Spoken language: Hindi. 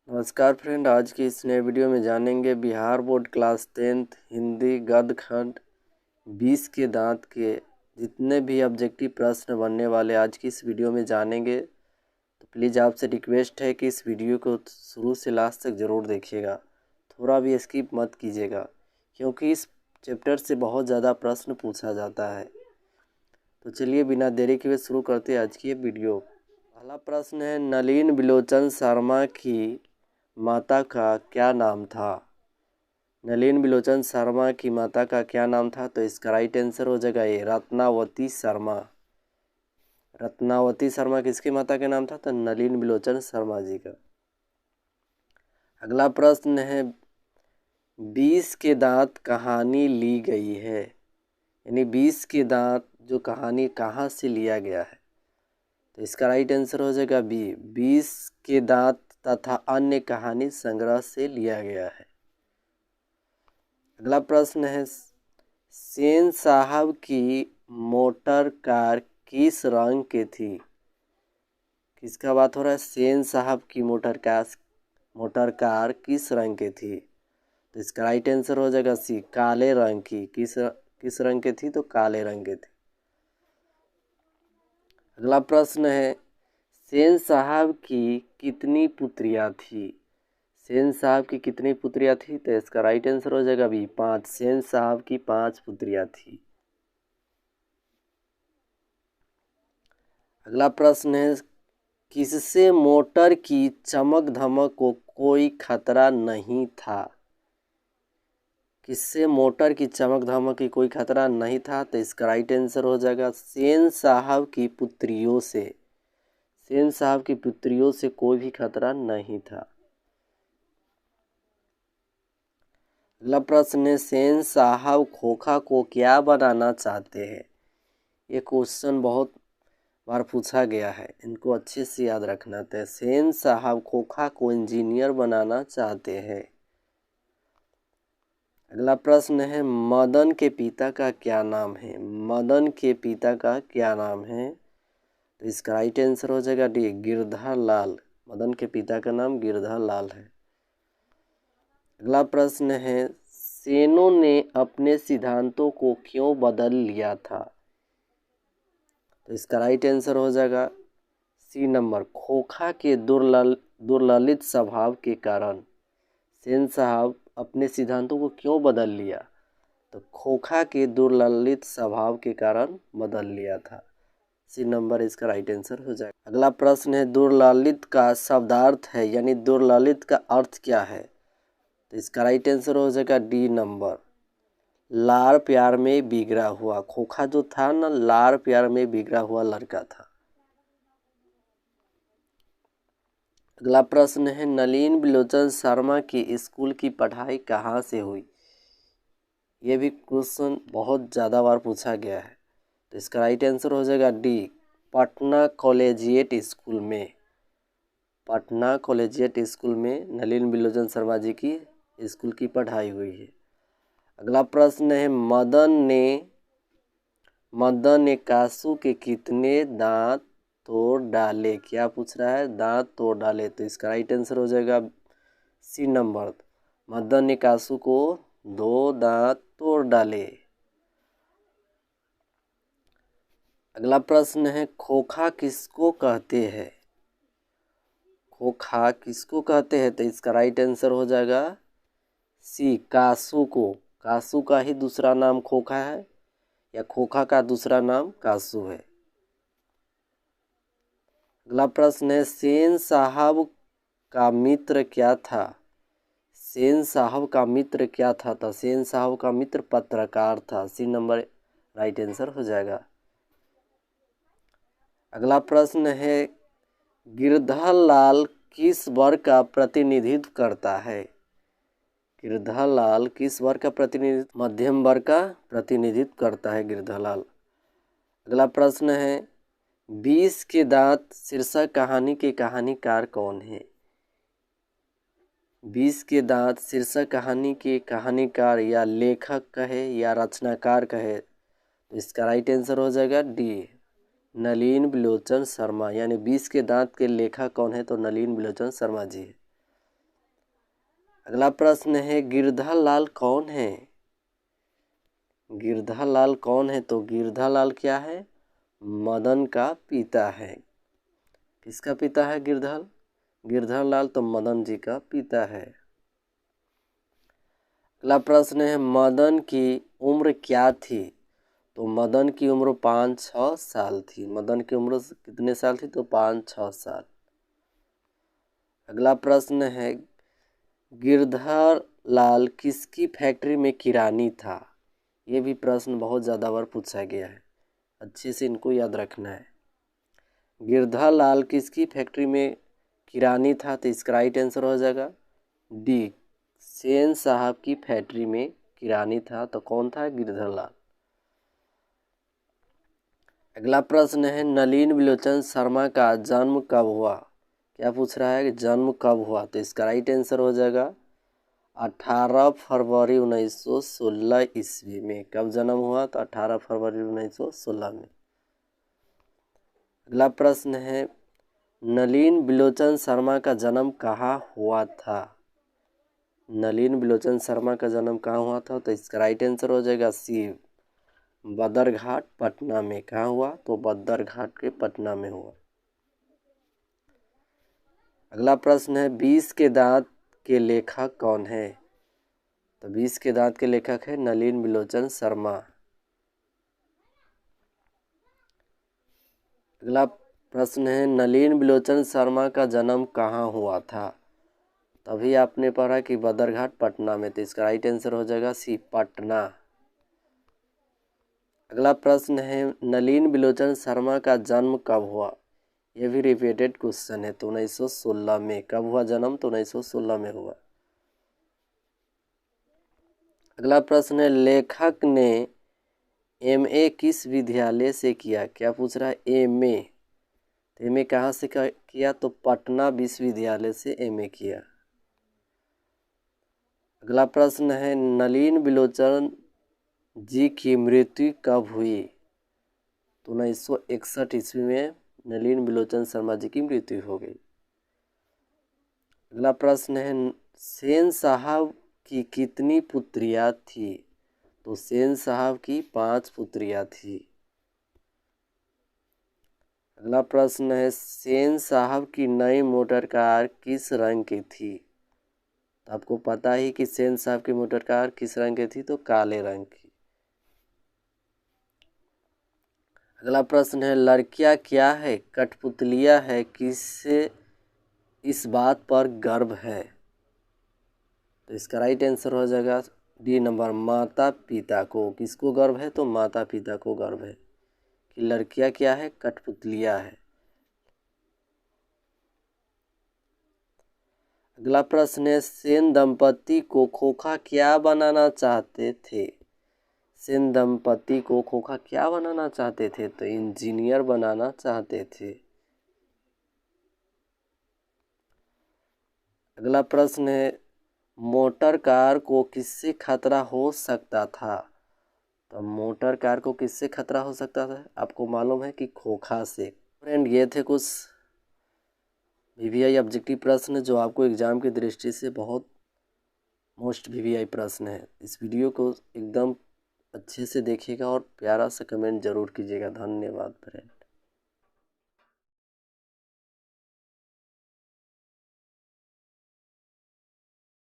नमस्कार फ्रेंड, आज की इस नए वीडियो में जानेंगे Bihar board class 10th Hindi गद्य खंड 20 के दांत के जितने भी ऑब्जेक्टिव प्रश्न बनने वाले आज की इस वीडियो में जानेंगे। तो प्लीज़ आपसे रिक्वेस्ट है कि इस वीडियो को शुरू से लास्ट तक ज़रूर देखिएगा, थोड़ा भी स्किप मत कीजिएगा क्योंकि इस चैप्टर से बहुत ज़्यादा प्रश्न पूछा जाता है। तो चलिए बिना देरी के हुए शुरू करते हैं आज की ये वीडियो। पहला प्रश्न है, नलिन बिलोचन शर्मा की माता का क्या नाम था? नलिन बिलोचन शर्मा की माता का क्या नाम था? तो इसका राइट आंसर हो जाएगा ये रत्नावती शर्मा। रत्नावती शर्मा किसकी माता का नाम था? तो नलिन बिलोचन शर्मा जी का। अगला प्रश्न है, 20 के दांत कहानी ली गई है, यानी 20 के दांत जो कहानी कहाँ से लिया गया है? तो इसका राइट आंसर हो जाएगा बी, 20 के दांत तथा अन्य कहानी संग्रह से लिया गया है। अगला प्रश्न है, सेन साहब की मोटर कार किस रंग की थी? किसका बात हो रहा है? सेन साहब की मोटर कार किस रंग की थी? तो इसका राइट आंसर हो जाएगा सी, काले रंग की। किस रंग की थी? तो काले रंग की थी। अगला प्रश्न है, सेन साहब की कितनी पुत्रियां थी? सेन साहब की कितनी पुत्रियां थी? तो इसका राइट आंसर हो जाएगा बी, 5। सेन साहब की 5 पुत्रियां थी। अगला प्रश्न है, किससे मोटर की चमक धमक को कोई खतरा नहीं था? किससे मोटर की चमक धमक की कोई खतरा नहीं था? तो इसका राइट आंसर हो जाएगा सेन साहब की पुत्रियों से। सेन साहब की पुत्रियों से कोई भी खतरा नहीं था। अगला प्रश्न है, सेन साहब खोखा को क्या बनाना चाहते हैं? ये क्वेश्चन बहुत बार पूछा गया है, इनको अच्छे से याद रखना था। सेन साहब खोखा को इंजीनियर बनाना चाहते हैं। अगला प्रश्न है, मदन के पिता का क्या नाम है? मदन के पिता का क्या नाम है? तो इसका राइट आंसर हो जाएगा डी, गिरधर लाल। मदन के पिता का नाम गिरधर लाल है। अगला प्रश्न है, सेनों ने अपने सिद्धांतों को क्यों बदल लिया था? तो इसका राइट आंसर हो जाएगा सी नंबर, खोखा के दुर्ललित स्वभाव के कारण। सेन साहब अपने सिद्धांतों को क्यों बदल लिया? तो खोखा के दुर्ललित स्वभाव के कारण बदल लिया था। सी नंबर इसका राइट आंसर हो जाएगा। अगला प्रश्न है, दुर्ललित का शब्दार्थ है, यानी दुर्ललित का अर्थ क्या है? तो इसका राइट आंसर हो जाएगा डी नंबर, लाड़ प्यार में बिगड़ा हुआ। खोखा जो था ना, लाड़ प्यार में बिगड़ा हुआ लड़का था। अगला प्रश्न है, नलिन बिलोचन शर्मा की स्कूल की पढ़ाई कहाँ से हुई? ये भी क्वेश्चन बहुत ज़्यादा बार पूछा गया है। तो इसका राइट आंसर हो जाएगा डी, पटना कॉलेजिएट स्कूल में। पटना कॉलेजिएट स्कूल में नलिन बिलोचन शर्मा जी की स्कूल की पढ़ाई हुई है। अगला प्रश्न है, मदन ने कासू के कितने दांत तोड़ डाले? क्या पूछ रहा है? दांत तोड़ डाले। तो इसका राइट आंसर हो जाएगा सी नंबर, मदन ने कासू को 2 दांत तोड़ डाले। अगला प्रश्न है, खोखा किसको कहते हैं? खोखा किसको कहते हैं? तो इसका राइट आंसर हो जाएगा सी, कासू को। कासू का ही दूसरा नाम खोखा है, या खोखा का दूसरा नाम कासू है। अगला प्रश्न है, सेन साहब का मित्र क्या था? सेन साहब का मित्र क्या था? तो सेन साहब का मित्र पत्रकार था। सी नंबर राइट आंसर हो जाएगा। अगला प्रश्न है, गिरधर लाल किस वर्ग का प्रतिनिधित्व करता है? गिरधर लाल किस वर्ग का प्रतिनिधित्व? मध्यम वर्ग का प्रतिनिधित्व करता है गिरधर लाल। अगला प्रश्न है, 20 के दांत शीर्षक कहानी के कहानीकार कौन है? 20 के दांत शीर्षक कहानी के कहानीकार या लेखक कहे या रचनाकार कहे, तो इसका राइट आंसर हो जाएगा डी, नलिन बिलोचन शर्मा। यानी 20 के दांत के लेखक कौन है? तो नलिन बिलोचन शर्मा जी है। अगला प्रश्न है गिरधा लाल कौन है? गिरधा लाल कौन है? तो गिरधा लाल क्या है? मदन का पिता है। किसका पिता है गिरधा लाल? तो मदन जी का पिता है। अगला प्रश्न है मदन की उम्र क्या थी? तो मदन की उम्र 5-6 साल थी। मदन की उम्र कितने साल थी? तो 5-6 साल। अगला प्रश्न है गिरधर लाल किसकी फैक्ट्री में किरानी था? ये भी प्रश्न बहुत ज़्यादा बार पूछा गया है, अच्छे से इनको याद रखना है। गिरधर लाल किसकी फैक्ट्री में किरानी था? तो इसका राइट आंसर हो जाएगा डी, सेन साहब की फैक्ट्री में किरानी था। तो कौन था? गिरधर लाल। अगला प्रश्न है नलिन विलोचन शर्मा का जन्म कब हुआ? क्या पूछ रहा है कि जन्म कब हुआ? तो इसका राइट आंसर हो जाएगा 18 फरवरी 1916 ईस्वी में। कब जन्म हुआ? तो 18 फरवरी 1916 में। अगला प्रश्न है नलिन विलोचन शर्मा का जन्म कहाँ हुआ था? नलिन विलोचन शर्मा का जन्म कहाँ हुआ था? तो इसका राइट आंसर हो जाएगा सी, बदरघाट पटना में। कहाँ हुआ? तो बदरघाट के पटना में हुआ। अगला प्रश्न है 20 के दांत के लेखक कौन है? तो 20 के दांत के लेखक है नलिन विलोचन शर्मा। अगला प्रश्न है नलिन विलोचन शर्मा का जन्म कहाँ हुआ था? तभी आपने पढ़ा कि बदरघाट पटना में। तो इसका राइट आंसर हो जाएगा सी, पटना। अगला प्रश्न है नलिन विलोचन शर्मा का जन्म कब हुआ? यह भी रिपीटेड क्वेश्चन है। तो 1916 में। कब हुआ जन्म? तो 1916 में हुआ। अगला प्रश्न है लेखक ने एमए किस विद्यालय से किया? क्या पूछ रहा है? एमए। तो एमए कहाँ से किया? तो पटना विश्वविद्यालय से एमए किया। अगला प्रश्न है नलिन विलोचन जी की मृत्यु कब हुई? तो 1961 ईस्वी में नलिन विलोचन शर्मा जी की मृत्यु हो गई। अगला प्रश्न है सेन साहब की कितनी पुत्रियां थी? तो सेन साहब की 5 पुत्रियां थी। अगला प्रश्न है सेन साहब की नई मोटर कार किस रंग की थी? तो आपको पता ही कि सेन साहब की मोटर कार किस रंग की थी? तो काले रंग की। अगला प्रश्न है लड़कियां क्या है कठपुतलियां है किससे इस बात पर गर्व है? तो इसका राइट आंसर हो जाएगा डी नंबर, माता पिता को। किसको गर्व है? तो माता पिता को गर्व है कि लड़कियां क्या है कठपुतलियां है। अगला प्रश्न है सेन दंपति को खोखा क्या बनाना चाहते थे? सेन दंपति को खोखा क्या बनाना चाहते थे? तो इंजीनियर बनाना चाहते थे। अगला प्रश्न है मोटर कार को किससे खतरा हो सकता था? तो मोटर कार को किससे खतरा हो सकता था? आपको मालूम है कि खोखा से। फ्रेंड ये थे कुछ वीवीआई ऑब्जेक्टिव प्रश्न जो आपको एग्जाम की दृष्टि से बहुत मोस्ट वीवीआई प्रश्न है। इस वीडियो को एकदम अच्छे से देखिएगा और प्यारा सा कमेंट जरूर कीजिएगा। धन्यवाद फ्रेंड।